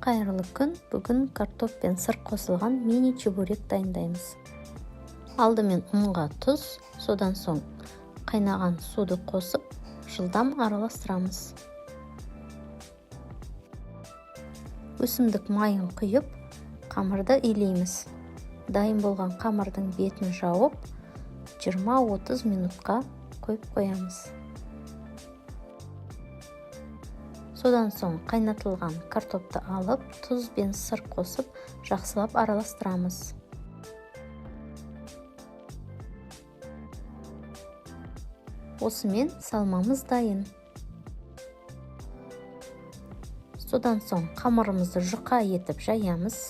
Қайырлы күн. Бүгін картоп пен сыр қосылған мини чебурек дайындаймыз. Алдымен ұнға тұз, содан соң қайнаған суды қосып, жылдам араластырамыз. Өсімдік майын құйып, қамырды илейміз. Дайын болған қамырдың бетін жауып, 20-30 минутқа қойып қоямыз. Содан соң қайнатылған картопты алып, тұз бен сыр қосып, жақсылап араластырамыз. Осымен салмамыз дайын. Содан соң қамырымызды жұқа етіп жаямыз.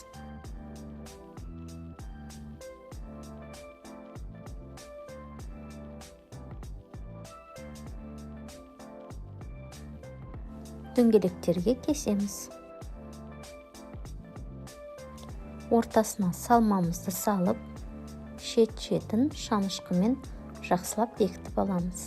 Дөңгелектерге кесеміз. Ортасына салмамызды салып, шет-шетін шанышқымен жақсылап бекітіп аламыз.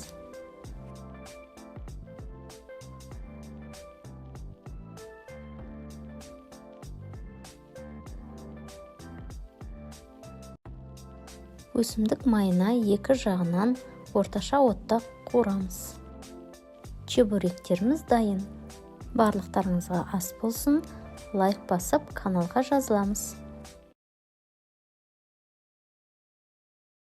Өсімдік майына екі жағынан орташа отта қуырамыз. Чебуректеріміз дайын. Барлықтарыңызға ас болсын. Лайк басып, каналға жазыламыз.